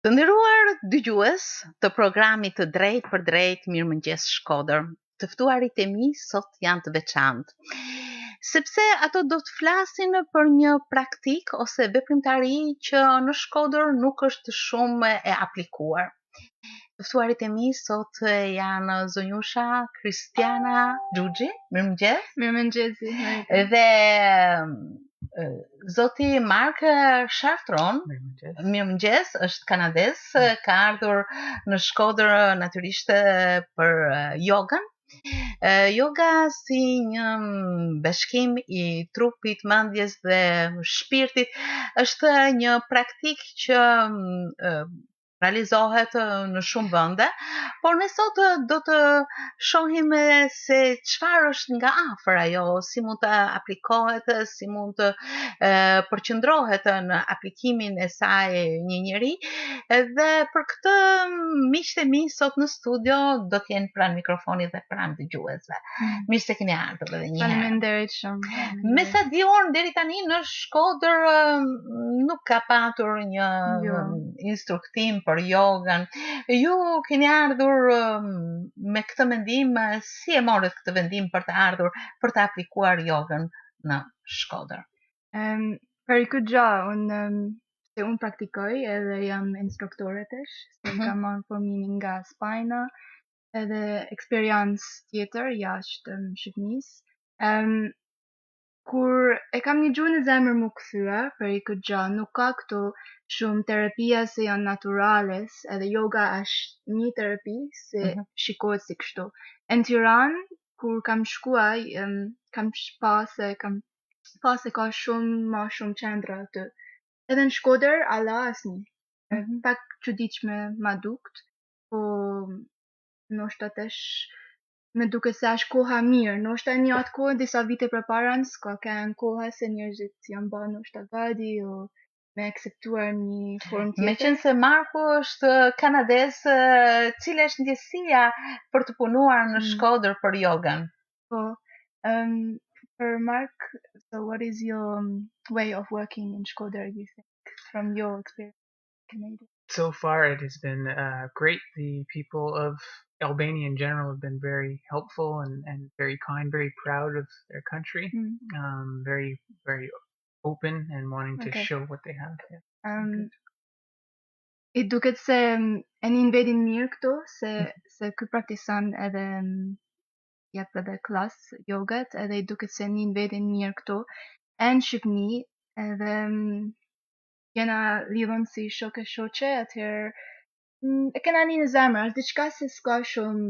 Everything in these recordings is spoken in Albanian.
Të nderuar dëgjues të programit të Drejt për Drejt Mirëmëngjes Shkodër, të ftuarit e mi sot janë të veçantë, sepse ato do të flasin për një praktik ose veprimtari që në Shkodër nuk është shumë e aplikuar. Të ftuarit e mi sot janë zonjusha Kristiana Xhuxhi, mirëmëngjes. Mirëmëngjesi. Dhe zoti Mark Chartron, mirëmëngjes, është kanadez, ka ardhur në Shkodër natyrisht për jogën. Yoga si një bashkim i trupit, mendjes dhe shpirtit është një praktik që realizohet në shumë vende, por ne sot do të shohim se çfarë është nga afër ajo, si mund të aplikohet, si mund të përqendrohet në aplikimin e saj një njeri, dhe për këtë miqtë e mi sot në studio do të jenë pranë mikrofonit dhe pranë dëgjuesve. Mirë se keni ardhur edhe një herë. Faleminderit shumë. Me sa di unë deri tani në Shkodër nuk ka patur një instruktim për jogën. Ju keni ardhur me këtë mendim, si e morët këtë vendim për të ardhur për të aplikuar jogën në Shkodër? Për këtë gjë, unë praktikoj edhe jam instruktore tesh, kam marrë formimin nga Spajna, edhe eksperiencë tjetër jashtë Shqipënisë. Kur e kam një gjuhë në zemër më kthyer për këtë gjë, nuk ka këtu shumë terapia se janë naturales, edhe yoga është një terapi se shikohet si kështu. Në Tiranë, kur kam shkuar, kam pa se ka ma shumë qendra aty. Edhe në Shkodër alla asnjë. Pak çuditshme ma dukt, po ndoshta tesh me duke se është koha mirë, ndoshta një atë kohë disa vite përpara s'ka kanë koha se njerëzit janë bërë ndoshta gati o me akseptuar një formë tjetër. Meqense Marku është kanadez, cila është ndjesia për të punuar në Shkodër për jogën? Po, for Mark, so what is your way of working in Shkodër, you think, from your experience in Canada? So far, it has been great. The people of Albania in general have been very helpful and very kind, very proud of their country, very, very open and wanting to show what they have. I duket se e një vedin mirë këto, se ky praktisan edhe jep edhe klas jogat, edhe I duket se një vedin mirë këto, e në Shqipni, edhe jena lidhën si shoqe, atëherë e kena një në zemër, është diçka se s'ka shumë,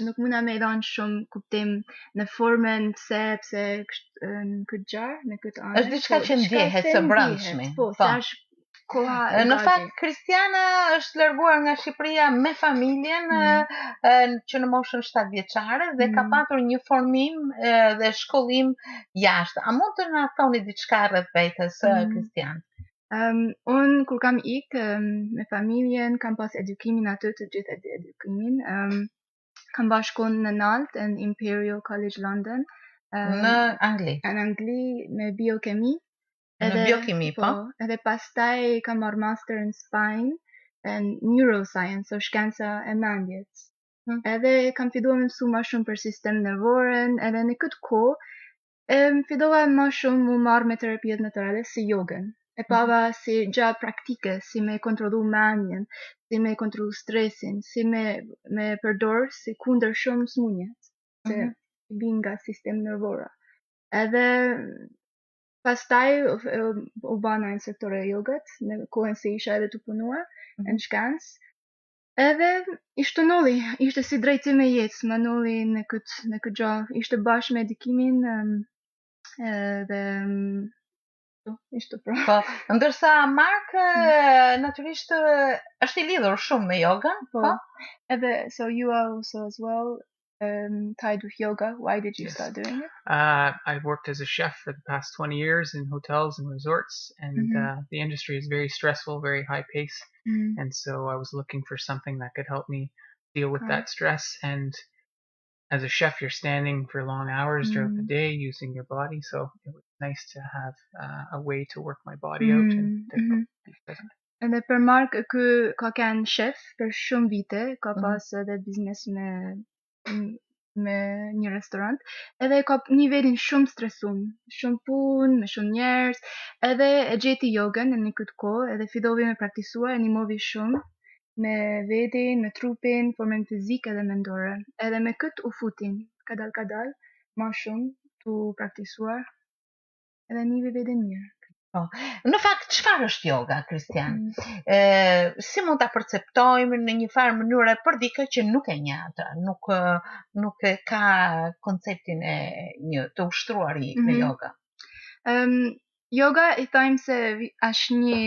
nuk muna me dhanë shumë kuptim në formën pse në këtë gjarë, në këtë anë. Është diçka që ndjehet së brendshme. Po, se është koha e Në fakt, Kristiana është larguar nga Shqipëria me familjen që në moshën 7 vjeçare dhe ka patur një formim dhe shkollim jashtë. A mund të na thoni diçka rreth vetes, Kristian? Unë kur kam me familjen, kam pas edukimin aty të gjithë edukimin. Kam bashkon në nalt në Imperial College London. Në Angli? Në Angli me biokemi. Në biokemi, po? Edhe pastaj kam marrë master në Spine, në neuroscience, o shkenca e mendjes. Edhe kam filluar me mësu ma shumë për sistem nervoren, edhe në këtë kohë fillova ma shumë mu marrë me terapiat natyrale si jogën. E pava si gjatë praktike, si me kontrollu mendjen, si me kontrollu stresin, si me përdor si kundër shumë smundjet, se bin nga sistem nervora. Edhe pastaj u bana instruktore e jogat, në kohën se isha edhe të punuar në shkencë. Edhe ishte nolli, ishte si drejtim e jetës, më nolli në këtë gjahë, ishte bashkë me edikimin dhe ishte pra. Po, ndërsa Mark natyrisht është I lidhur shumë me jogën, po? Edhe so you are also as well tied with yoga. Why did you start doing it? I've worked as a chef for the past 20 years in hotels and resorts, and the industry is very stressful, very high pace, and so I was looking for something that could help me deal with that stress. And as a chef, you're standing for long hours throughout the day using your body, so it was nice to have a way to work my body out and to be present. Edhe për Mark ky ka qenë shef për shumë vite, ka pas edhe biznes me një restorant, edhe ka nivelin shumë stresuar, shumë punë, me shumë njerëz, edhe e gjeti jogën në një këtë kohë, edhe fillovi me praktisuar, e nimovi shumë me veten, me trupin, formën fizike edhe mendore. Edhe me këtë u futin, kadal, ma shumë tu praktisuar, edhe nivi veten mirë. Në fakt, çfarë është yoga, Kristian? Si mund ta perceptojmë në një farë mënyrë për dikë që nuk e njeh atë, nuk e ka konceptin e një të ushtruari në yoga. Yoga i thajmë se është një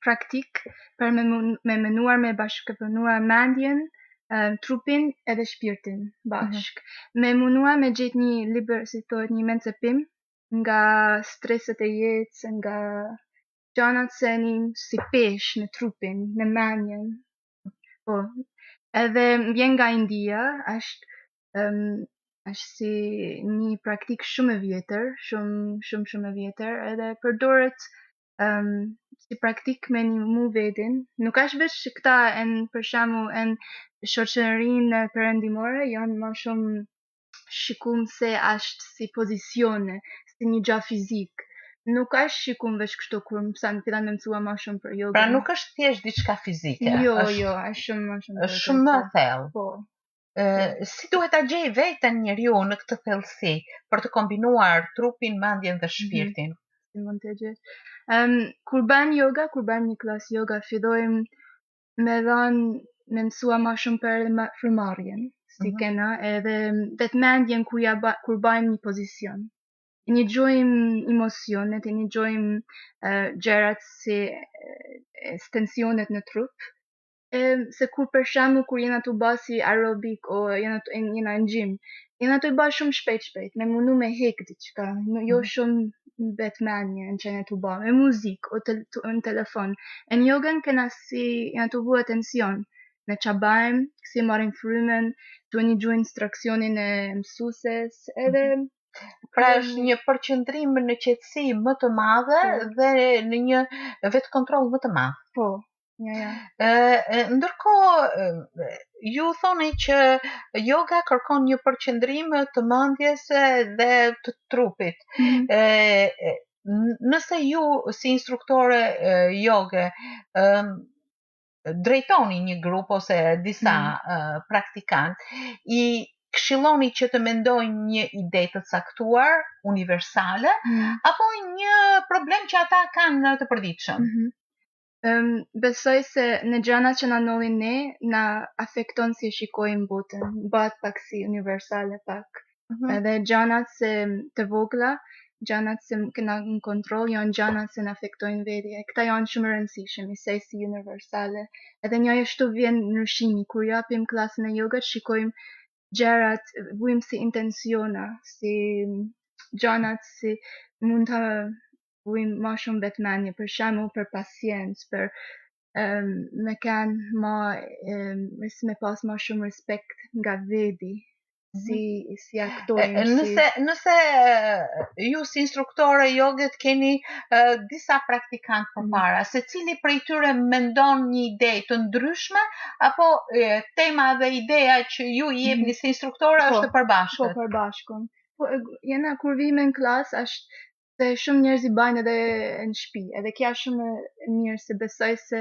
praktik për me menuar me bashkëpunuar mendjen, trupin edhe shpirtin bashk. Me munua me gjetë një liber, si thotë, një mencepim nga streset e jetës, nga gjanat se një si pesh në trupin, në mendjen. Po, edhe vjen nga India, është si një praktik shumë e vjetër, shumë e vjetër, edhe përdoret si praktik me një mu vedin. Nuk është veç këta për shembull në shoqërinë perëndimore, janë më shumë shikum se është si pozicione, si një gjë fizik. Nuk është shikum veç kështu kur mëson fillan me mësua më shumë për yoga. Pra nuk është thjesht diçka fizike. Jo, është shumë më shumë. Është shumë më thellë. Po. Si duhet ta gjej veten njeriu në këtë thellësi për të kombinuar trupin, mendjen dhe shpirtin? Si mund të gjej? Kur bën yoga, kur bën një klas yoga, fillojmë me mësua më shumë për frymëmarrjen. Si kena edhe vetë mendjen kur bëjmë një pozicion. Një gjojmë emocionet, një gjojmë gjërat si tensionet në trup. Se kur për shembull kur jena të basi aerobik o jena në gjim, jena të bëj shumë shpejt, me mundu me hek diçka, jo shumë vetë mendje në çene të bëj, me muzikë o në telefon. Në jogën kena si jena të bëj atension në ç'a bëjmë, si marrim frymën, duhet një gjuhë instruksionin e mësueses, edhe pra është një përqendrim në qetësi më të madhe dhe në një vetë kontroll më të madh. Po. Ndërkohë ju thoni që yoga kërkon një përqendrim të mendjes dhe të trupit. Nëse ju si instruktore yoge drejtoni një grup ose disa praktikant, i këshilloni që të mendojnë një ide të caktuar, universale, apo një problem që ata kanë të përditshëm? Besoj se në gjërat që na ndodhin ne, na afekton si shikojmë botën, bëhet pak si universale pak. Edhe gjërat se të vogla, gjërat se kena në kontroll, janë gjërat se na afektojnë vetë. Këta janë shumë rëndësishme, se si universale. Edhe një ashtu vjen ndryshimi kur japim klasën e yogat, shikojmë gjërat, vujmë si intensiona, si gjërat si mund të vujmë më shumë vetmendje, për shembull për pasiencë, për me kanë me pas më shumë respekt nga vedi, si aktojmë. Nëse ju si instruktore joget keni disa praktikantë përpara, secili prej tyre mendon një ide të ndryshme apo tema dhe ideja që ju i jepni si instruktore është e përbashkët? Po, përbashkët. Po, jena kur vime në klasë është se shumë njerëz i bajnë edhe në shtëpi, edhe kja shumë e mirë, se besoj se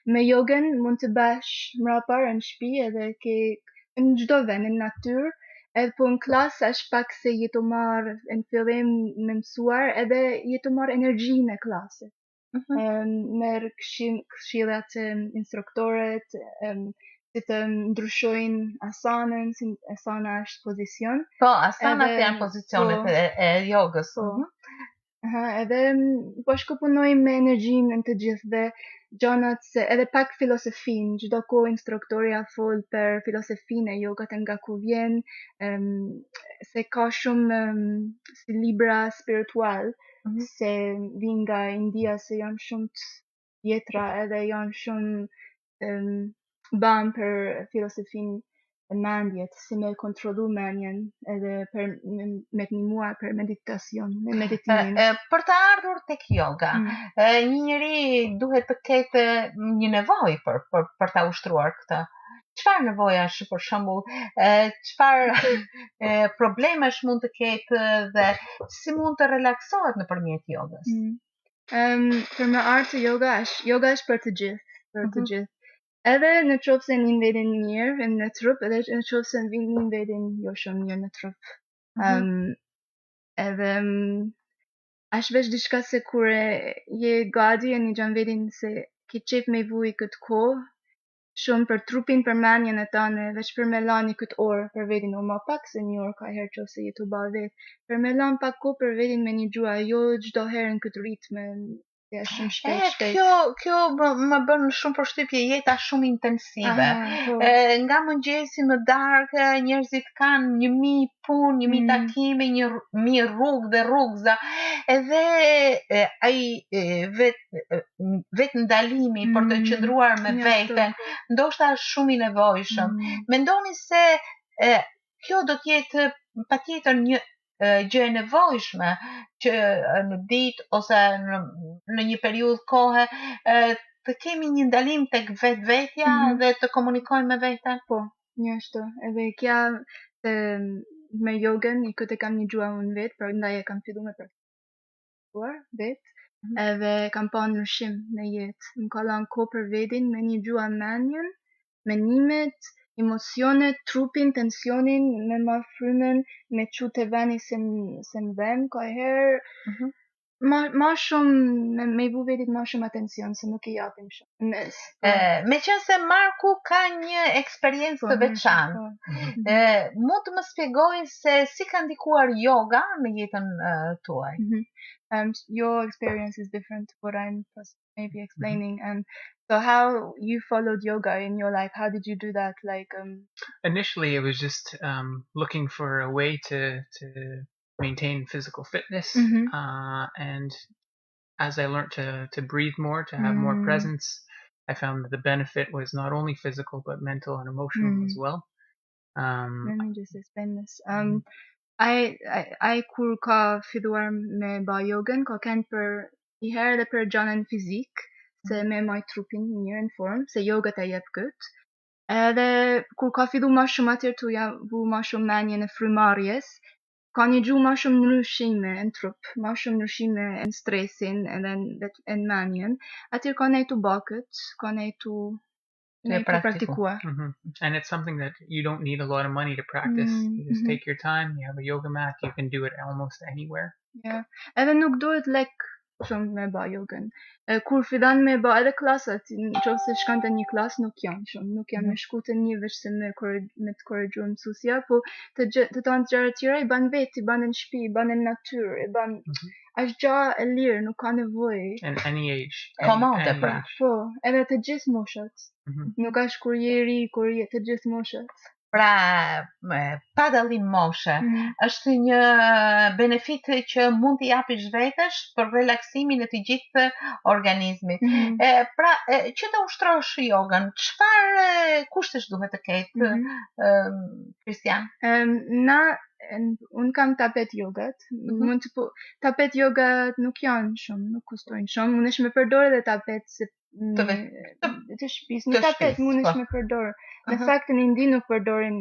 me jogën mund të bash mrapar në shtëpi edhe në çdo vend, në natyrë, edhe po në klasë është pak se jetu marrë në fillim me mësuar edhe jetu marrë energjinë e klasës. Merë këshillat e instruktoret, si të ndryshojnë asanën, si asana është pozicion. Po, asanat janë pozicionet e jogës. Edhe po shkëpunojmë me energjinë në të gjithë dhe gjanat se edhe pak filosofin, çdo kohë instruktorja fol për filosofinë e jogat nga ku vjen, se ka shumë si libra spiritual, se vijnë nga India, se janë shumë të vjetra edhe janë shumë banë për filosofinë mendjet, si me kontrollu mendjen edhe me të ndihmuar për meditacion, me meditimin. Për të ardhur tek yoga, një njeri duhet të ketë një nevojë për ta ushtruar këtë. Çfarë nevojash, për shembull, çfarë problemesh mund të ketë dhe si mund të relaksohet nëpërmjet jogës? Për me ardhur te yoga është për të gjithë, Edhe në qoftë se një vedin mirë në trup, edhe në qoftë se një vedin jo shumë mirë në trup. Edhe është veç diçka se kur je gati e një gjanë vedin se ki qef me vuj këtë kohë, shumë për trupin, për mendjen e tënde, veç për me lani këtë orë për vedin, o ma pak se një orë ka herë qoftë se je të ba vetë, për me lan pak kohë për vedin me një gjua, jo çdo herë në këtë ritme. Kjo më bën shumë përshtypje, jeta shumë intensive. Nga mëngjesi në darkë njerëzit kanë 1000 punë, 1000 takime, 1000 rrugë dhe rrugëza. Edhe ai vetë ndalimi për të qëndruar me veten, ndoshta është shumë i nevojshëm. Mendoni se kjo do të jetë patjetër një gjë e nevojshme që në ditë ose në një periudhë kohe të kemi një ndalim tek vetvetja dhe të komunikojmë me veten. Po, një ashtu. Edhe kja me jogën i këtë kam një gjua unë vetë, për ndaj e kam fillu me praktikuar vetë, edhe kam pa ndryshim në jetë. Më ka lanë kohë për vetin me një gjua mendjen, menimet, emocionet, trupin, tensionin, me marrë frymën, me qute veni se më vend, ka herë, ma shumë, me i vu vetit ma shumë atencion, se nuk i japim shumë. Me qenë se Marku ka një eksperiencë të veçantë, mund të më shpjegoj se si ka ndikuar yoga në jetën tuaj? Your experience is different to what I'm maybe explaining, and so how you followed yoga in your life, how did you do that? Initially it was just looking for a way to maintain physical fitness, and as I learned to breathe more, to have more presence, I found that the benefit was not only physical but mental and emotional as well. Let me just explain this. I kur ka filluar me ba jogën, ka kanë për I herë dhe për gjanën fizik, se me maj trupin mirë në formë, se joga ta jep këtë. Edhe kur ka fillu ma shumë atyre të vu ma shumë menje në frymarrjes, ka një gju ma shumë ndryshime në trup, ma shumë ndryshime në stresin edhe në menjen. Atyre ka nejtu bakët, ka nejtu praktikua. And it's something that you don't need a lot of money to practice. You just take your time, you have a yoga mat, you can do it almost anywhere. Yeah. Edhe nuk duhet lek shumë me ba jogën. Kur fillan me ba edhe klasat, nëse shkon te një klas nuk janë shumë, nuk janë me shku te një veç se me të korrigju mësuesja, po të tonë gjëra tjera I ban vetë, I ban në shtëpi, I ban në natyrë, I ban është gjë e lirë, nuk ka nevojë. And any age. Komode pra. Po, edhe të gjithë moshat. Nuk është kur je I ri, kur je të gjithë moshat. Pra, pa dallim moshe, është një benefit që mund t'i japish vetesh për relaksimin e të gjithë organizmit. Pra, që të ushtrosh jogën, çfarë kushtesh duhet të ketë, Kristian? Unë kam tapet jogat, tapet jogat nuk janë shumë, nuk kustojnë shumë, mund është me përdor edhe tapet se të shpis, një tapet mund është me përdor. Në fakt në Indi nuk përdorin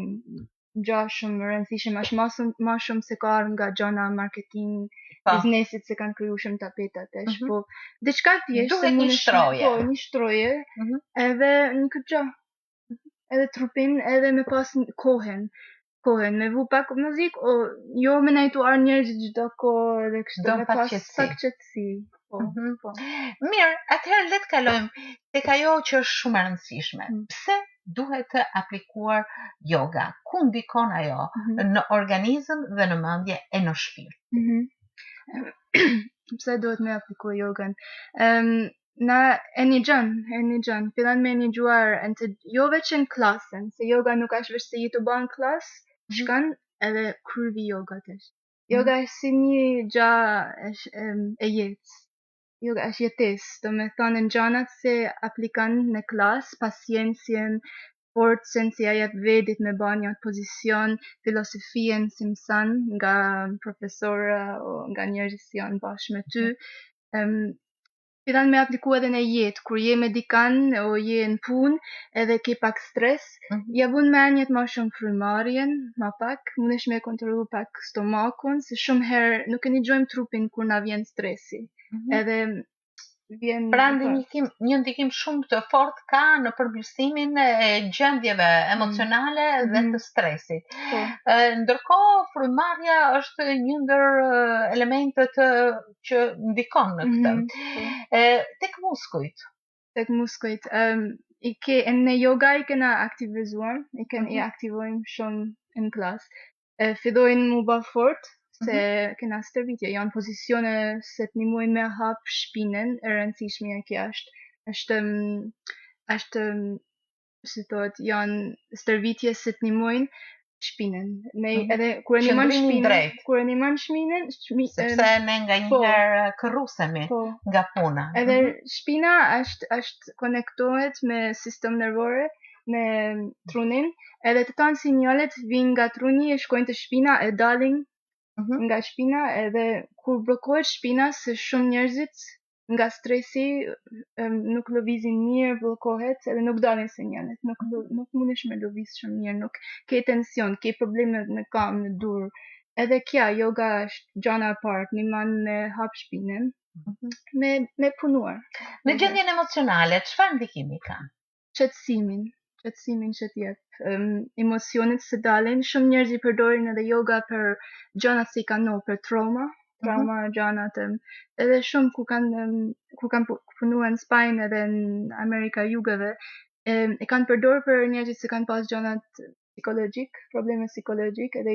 gjë shumë rëndësishme, është ma shumë se ka nga gjëna marketing, biznesit se kanë kriju shumë tapetat, po diçka thjesht duhet një shtroje. Po, një shtroje, edhe një këtë gjë, edhe trupin, edhe me pas kohën, me vu pak muzik, jo me najtu arë njerëz çdo kohë edhe kështu me pas pak qetësi. Mirë, atëherë le të kalojmë tek ajo që është shumë e rëndësishme. Pse duhet të aplikuar yoga? Ku ndikon ajo në organizëm dhe në mendje e në shpirt? Pse duhet me aplikuar jogën? Na e një gjën, fillan me një gjuar, jo veç në klasën, se yoga nuk është veç se jetu ba në klasë, shkan edhe kryvi yoga tësh. Yoga është si një gja e jetës. Yoga është jetës, do me thonë në gjanat se aplikan në klasë, pasiencjen, forcën si ajet vedit me ba një pozicion, filosofien si mësan nga profesora o nga njerëzit që janë bashkë me ty. Fillan me apliku edhe në jetë, kur je me dikan o je në punë edhe ke pak stres, ja vun menjet ma shumë frymarrjen, ma pak, mundesh me kontrollu pak stomakun, se shumë herë nuk e nigjojmë trupin kur na vjen stresi. Edhe vjen pra një ndikim shumë të fortë ka në përmirësimin e gjendjeve emocionale dhe të stresit. Ndërkohë frymarrja është një ndër elementet që ndikon në këtë. Tek muskujt. Në yoga i kena aktivizuar, i aktivojmë shumë në klasë. Fillojnë mu ba fort, se kena stërvitje, janë pozicione se të nimojnë me hap shpinën, e rëndësishme e kja është si thot, janë stërvitje se të nimojnë shpinën. Edhe kur e nimon shpinën, sepse ne nga njëherë kërrusemi nga puna. Edhe shpina është konektohet me sistem nervore, me trunin, edhe të tanë sinjalet vinë nga truni e shkojnë të shpina e dalin nga shpina, edhe kur blokohet shpina, se shumë njerëzit nga stresi nuk lëvizin mirë, blokohet edhe nuk dalin sinjalet, nuk mundesh me lëviz shumë mirë, nuk ke tension, ke probleme në kam, në dur. Edhe kja, yoga është gjana part, një man me hap shpinën, me punuar. Në gjendjen emocionale, çfarë ndikimi ka? Qetësimin që t'jep, emocionet se dalin, shumë njerëz i përdorin edhe yoga për gjanat si kanë për trauma, gjanat, edhe shumë kur kanë punuar në Spajnë edhe në Amerika Jugëve, e kanë përdorur për njerëzit se kanë pas gjanat psikologjik, probleme psikologjik, edhe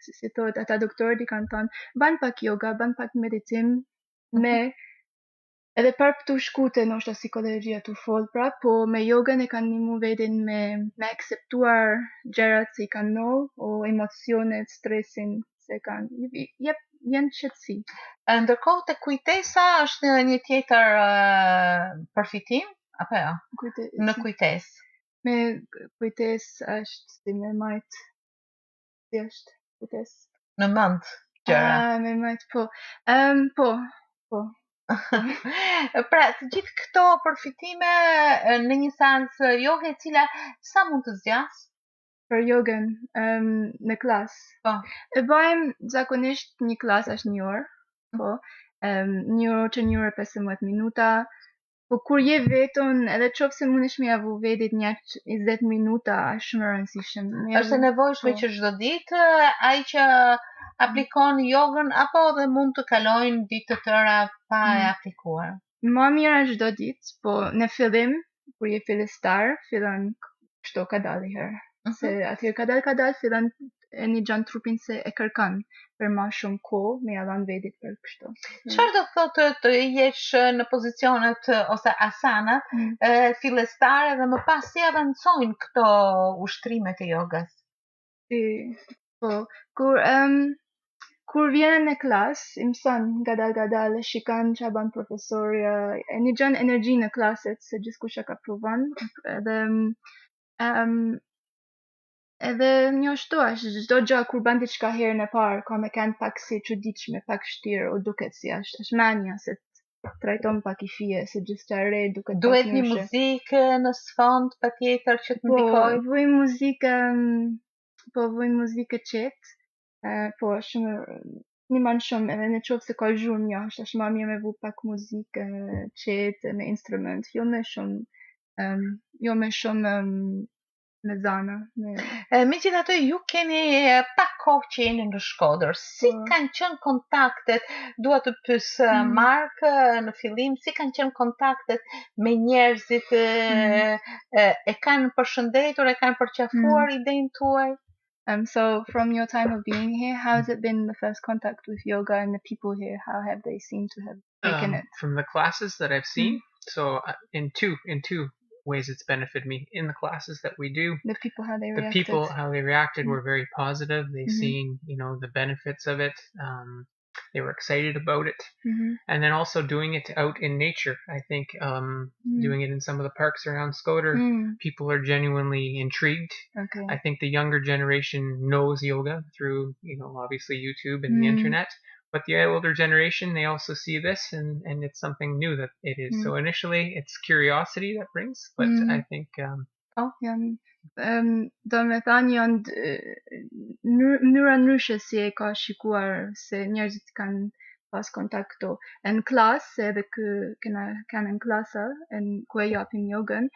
si thot ata doktorët i kanë thënë, ban pak yoga, ban pak meditim, edhe për të shkute nështë psikologjia të folë pra, po me jogën e kanë nimu vedin me akceptuar gjerat që i kanë nërë, o emocionet, stresin, se kanë, jenë qëtësi. Ndërkohë të kujtesa është një tjetër përfitim, apo jo? Në kujtes. Me kujtes është si me majtë, si është kujtes? Në mend gjëra. Me majtë, po. Pra, të gjithë këto përfitime në një seancë joge, e cila sa mund të zgjas? Për jogën në klasë. E bëjmë zakonisht një klasë është 1 orë, po. 1 orë 15 minuta. Po kur je vetën, edhe qoftë se mundesh me javu vedit një 20 minuta, është shumë rëndësishëm. Është e nevojshme që çdo ditë ai që aplikon jogën apo dhe mund të kalojnë ditë të tëra pa e aplikuar. Më mirë është çdo ditë, po në fillim, kur je fillestar, fillon kështu ka dalë herë. Se atëherë ka dalë fillon e një gjanë trupin se e kërkan për ma shumë kohë me jalan vedit për kështu. Çfarë do thotë të jesh në pozicionet ose asanat fillestare dhe më pas si avancojnë këto ushtrimet e jogës? Po, kur vjen në klasë, imëson gadal, shikan që ban profesorja, e një gjanë energji në klaset, se gjithkusha ka provan, edhe një ashtu është, çdo gjë kur bën diçka herën e parë, ka me kanë pak si çuditshme, pak vështirë, o duket si është mania se trajton pak i fije, se gjithçka e re duket. Duhet një muzikë në sfond patjetër që të ndikojë. Vuj muzikë qetë, po shumë një man shumë, edhe në qoftë se ka zhurmë jashtë, është ma mirë me vu pak muzikë qetë, me instrument, jo me shumë me zana. Megjithatë ju keni pak kohë që jeni në Shkodër. Si kanë qenë kontaktet? Dua të pyes Mark në fillim, si kanë qenë kontaktet me njerëzit? E kanë përshëndetur, e kanë përqafuar idenë tuaj? So from your time of being here, how has it been the first contact with yoga and the people here? How have they seemed to have taken it? From the classes that I've seen, so in two ways it's benefited me. In the classes that we do, the people how they reacted. The people how they reacted were very positive. They seen, the benefits of it. they were excited about it. And then also doing it out in nature. I think doing it in some of the parks around Skoder, people are genuinely intrigued. Okay. I think the younger generation knows yoga through, obviously YouTube and the internet. But the older generation, they also see this, and it's something new that it is. So initially, it's curiosity that brings, but I think... do me thanë janë mënyra ndryshe si e ka shikuar se njerëzit kanë pas kontakt këto. Në klasë, edhe kanë në klasa, ku e japim jogën,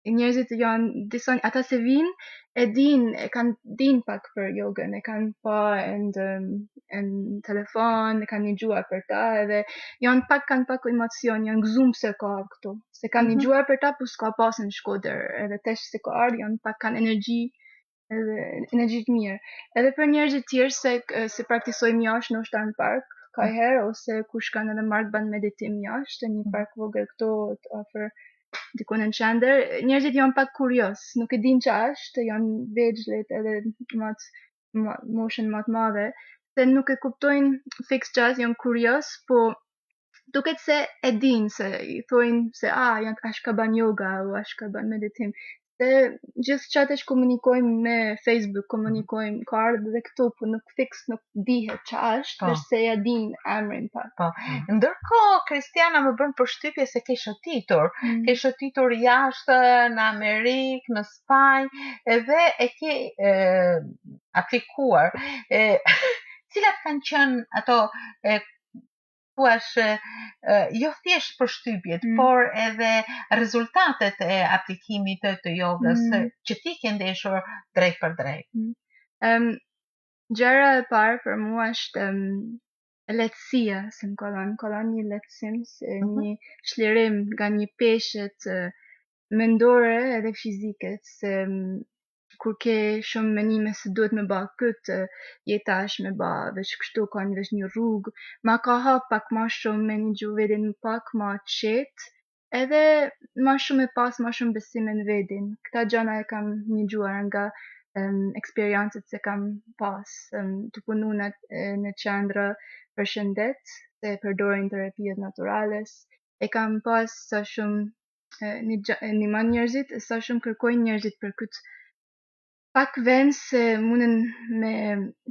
njerëzit janë disa ata se vinë e din pak për jogën, e kanë pa në telefon, e kanë dëgjuar për ta, edhe kanë pak emocion, janë gëzuar se ka këto. Se kanë dëgjuar për ta, po s'ka pas në Shkodër, edhe tesh se ka ardhur, kanë energji të mirë. Edhe për njerëzit tjerë se praktikojmë jashtë ndoshta në park, ka herë ose kush kanë edhe marrë ban meditim jashtë, në një park vogël këto afër dikun në qendër, njerëzit janë pak kurios, nuk e din që është, janë vegjlit edhe moshën më të madhe, se nuk e kuptojnë fix që janë kurios, po duket se e din, se i thojnë se janë ka ban yoga, o ka ban meditim. Se gjithë qatesh komunikojmë me Facebook, komunikojmë ka ardhur dhe këtu, po nuk dihet që është, dhe se ja din emrin pak. Po. Ndërkohë, Kristiana më bën përshtypje se ke shëtitur jashtë në Amerikë, në Spanjë, edhe e ke aplikuar. Cilat kanë qenë ato jo thjesht përshtypjet, por edhe rezultatet e aplikimit të jogës që ti ke ndeshur drejt për drejt. Gjëra e parë për mua është lehtësia, se më ka një lehtësim, një çlirim nga një peshët mendore edhe fizike, se kur ke shumë menime se duhet me ba këtë, jetash me ba veç kështu, ka veç një rrugë, ma ka hap pak ma shumë me një gjuhë vedin pak ma qetë, edhe ma shumë e pas ma shumë besime në vedin. Këta gjana e kam një gjuar nga eksperiencët se kam pas, të punu në qendra për shëndet, se përdorin terapiat naturales, e kam pas sa shumë një man njerëzit, sa shumë kërkojnë njerëzit për këtë pak vend se mundën me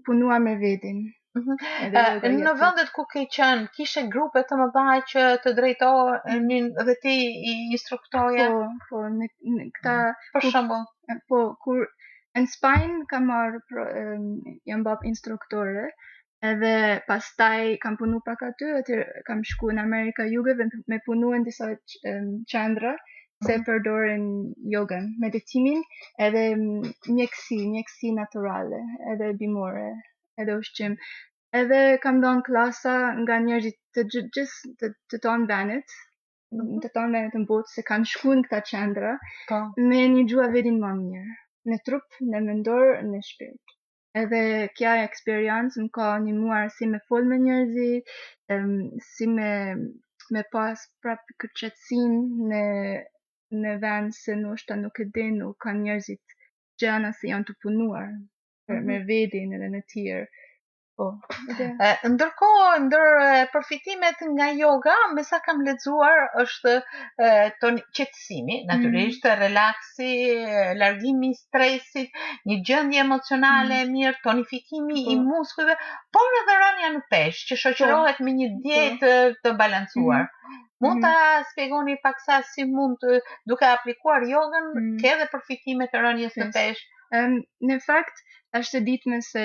punua me vedin. Në vendet ku ke qenë, kishe grupe të mëdha që të drejtohenin dhe ti i instruktoje? Po, këta... Për shembull? Po, kur në Spanjë kam marrë, jam bab instruktore, edhe pastaj kam punu pak aty, kam shku në Amerika Juge dhe me punu në disa qendra, se përdorin jogën, meditimin, edhe mjekësi naturale, edhe bimore, edhe ushqim. Edhe kam dhënë klasa nga njerëzit të tonë venit, në botë, se kanë shku në këta qendra, me një gjua vedin më mirë, në trup, në mendor, në shpirt. Edhe kja eksperiencë më ka një muar si me fol me njerëzit, si me pas prapë këtë qetësin në vend se ndoshta nuk e din, nuk kanë njerëzit gjana se janë të punuar me vedin edhe në tjerë. Ndërkohë, ndër përfitimet nga yoga, me sa kam lexuar është qetësimi, natyrisht, relaksi, largimi i stresit, një gjendje emocionale e mirë, tonifikimi i muskujve, por edhe rënja në peshë, që shoqërohet me një dietë të balancuar. Mund ta shpjegoni pak sa si mund duke aplikuar jogën, ke edhe përfitime të rënjes në peshë? Në fakt, është e ditme se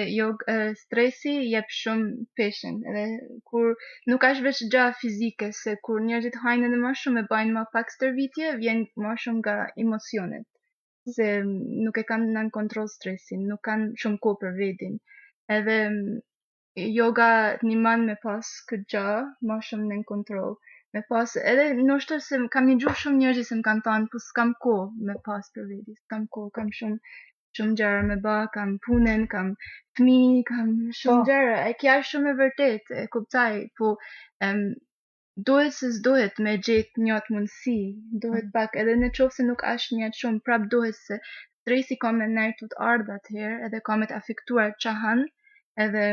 stresi jep shumë peshën, edhe kur nuk është veç gjë fizike, se kur njerëzit hajnë edhe më shumë e bajnë më pak stërvitje, vjen më shumë nga emocionet, se nuk e kanë nën kontroll stresin, nuk kanë shumë kohë për vedin. Edhe yoga ndihmon me pas këtë gjë më shumë nën kontroll. Me pas, edhe ndoshta se kam një gjuhë shumë njerëz që më kanë thënë, po s'kam kohë me pas për veti, s'kam kohë, kam shumë gjëra me ba, kam punën, kam fëmijë, kam shumë gjëra. E kja është shumë e vërtet, e kuptoj, po duhet se s'duhet me gjetë njët mundësi, duhet pak, edhe në qofë se nuk është njët shumë, prap duhet se stresi ka me nërë të ardhë atëherë, edhe ka me të afektuar qahan, edhe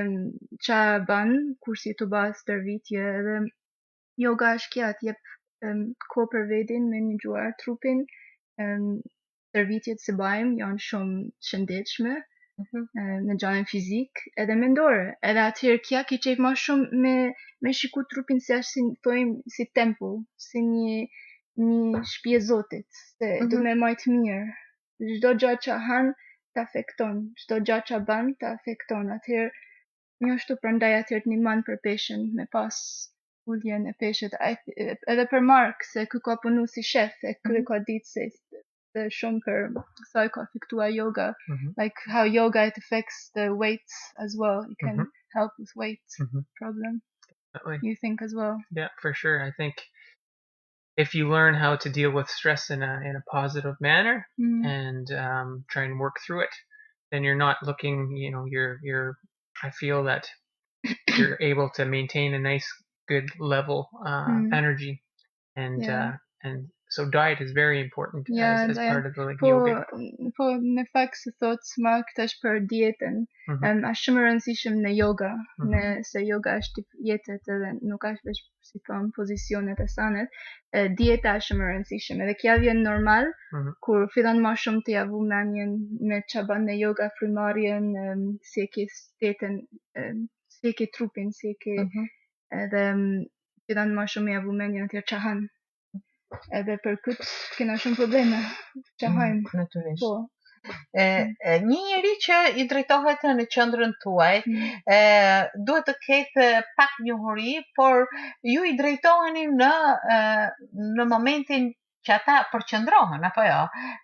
qa ban kur si të bas stërvitje edhe yoga është kja t'jep ko për vedin me një gjuar trupin, stërvitjet se bajmë janë shumë shëndetshme në gjanën fizik edhe mendore, edhe atëherë kja ki qef ma shumë me shiku trupin se është si tempull, si një shtëpi e Zotit, se du me majtë mirë. Çdo gjë që han të afekton, çdo gjë që ban të afekton. Atëherë një ashtu prandaj atëherë një man për peshën me pas ulljen e peshët. Edhe për Mark, se kë ka punu si shef, e kë ka ditë se shumë për sa ka afektua yoga, like how yoga it affects the weight as well. It can help with weight problem. Definitely. You think as well? Yeah, for sure. I think if you learn how to deal with stress in a positive manner and try and work through it, then you're not looking, you're I feel that you're able to maintain a nice good level energy and so diet is very important as part of the yoga. Po në fakt se thot Mark tash për dietën, është shumë e rëndësishme në yoga, se yoga është jetët edhe nuk është veç si thon pozicionet e sanet, dieta është shumë e rëndësishme edhe kja vjen normal kur fillon më shumë të javu menjen me çaban në yoga, frymarrjen, si e ke stetën, si e ke trupin, si e ke edhe fillon më shumë javu menjen atje çahan. Edhe për këtë kena shumë probleme që hajmë. Natyrisht. Një njeri që i drejtohet në qendrën tuaj, duhet të ketë pak njohuri, por ju i drejtoheni në momentin që ata përqendrohen, apo jo?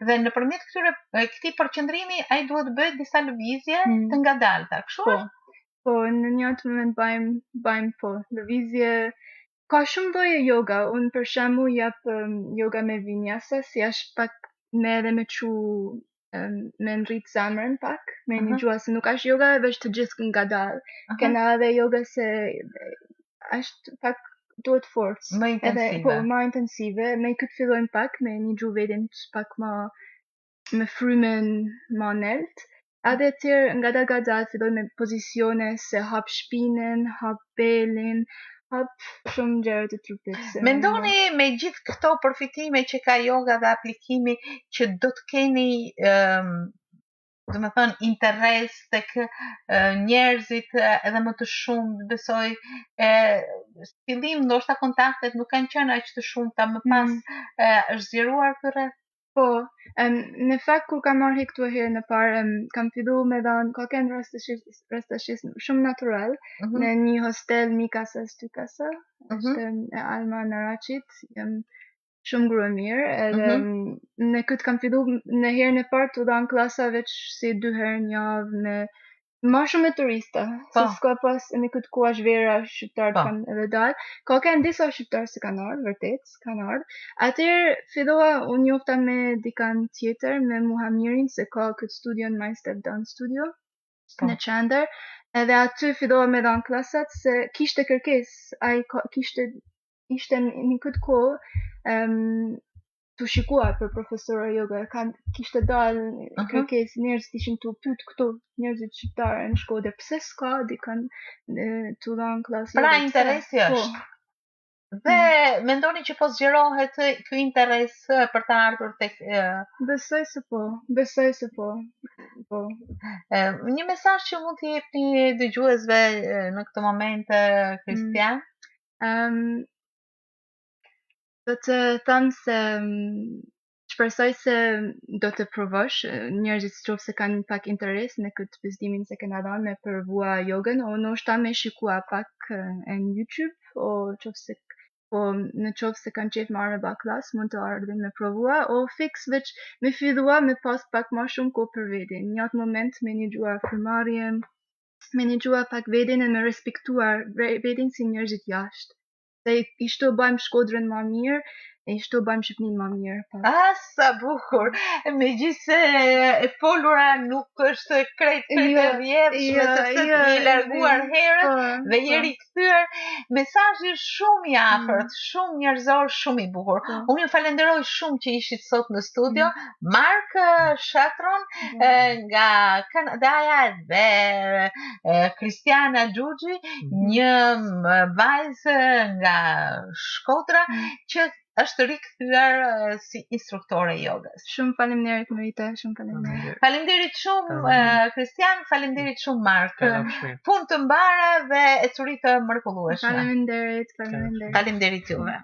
Dhe nëpërmjet këtij përqendrimi ai duhet bëjë disa lëvizje të ngadalta, kështu është? Po, në një atë moment bëjmë lëvizje. Ka shumë lloje yoga, unë për shembull jap yoga me vinyasa, si është pak me edhe me me nrit zemrën pak, me një gjua se nuk është yoga veç të gjithë ngadalë. Kena edhe yoga se është pak duhet forcë. Më intensive. Po, më intensive, me këtë fillojmë pak me një gjuhë vedin pak me frymen më nelt. Edhe tjerë ngadal filloj me pozicione se hap shpinën, hap belin, hap shumë gjëra të trupit. Mendoni me gjithë këto përfitime që ka yoga dhe aplikimi që do të keni domethënë interes tek njerëzit edhe më të shumë, besoj fillim ndoshta kontaktet nuk kanë qenë aq të shumta, më pas është zgjeruar ky rreth. Po, në fakt kur kam marrë këtu herë në parë, kam filluar me dhanë, ka qenë rastësisht shumë natyral, në një hostel Mi Casa Ty Casa, është e Alma Narachit, jam shumë grua mirë, edhe në këtë kam filluar në herën e parë të dhanë klasa veç si 2 herë në javë me ma shumë me turista, se s'ka pas në këtë kohë është vera shqiptarët kanë edhe dalë. Ka kanë disa shqiptarë se kanë ardhur, vërtet, kanë ardhur. Atëherë fillova unë njofta me dikan tjetër, me Muhamirin, se ka këtë studion My Step Dance Studio në qendër, edhe aty fillova me dhanë klasat se kishte kërkesë, ai ishte në këtë kohë të shikua për profesora yoga, kishte dalë kërkesë, njerëzit ishin të pyet këtu, njerëzit shqiptarë në Shkodër, pse s'ka dikan të dhanë klasë. Pra interesi është. Dhe mendoni që po zgjerohet ky interes për të ardhur tek Besoj se po. Po. Një mesazh që mund t'i jepni dëgjuesve në këtë moment, Kristian? Do të them se shpresoj se do të provosh njerëzit qoftë se kanë pak interes në këtë vizdimin se kena dhënë me përvua jogën, o ndoshta me shikua pak në YouTube, o në qoftë se kanë qef marrë me klas, mund të ardhin me provua, o fix veç me fillua me pas pak më shumë kohë për veten. Në atë moment me një gjua frymarrje, me një gjua pak veten e me respektuar veten si njerëzit jashtë. Se ishte bëjmë Shkodrën më mirë, E shtu bëjmë Shqipnin më mirë. Sa bukur. Megjithse e folura nuk është krejt e vjedhshme sepse i larguar herët dhe jeri kthyer, mesazhi shumë i afërt, shumë njerëzor, shumë i bukur. Unë ju falenderoj shumë që ishit sot në studio. Mark Shatron nga Kanadaja dhe Kristiana Xhuxhi, një vajzë nga Shkodra që është rikthyer si instruktore jogës. Shumë faleminderit Merita, shumë faleminderit. Faleminderit shumë Kristian, faleminderit shumë Mark. Punë të mbarë dhe ecuri të mrekullueshme. Faleminderit. Faleminderit juve.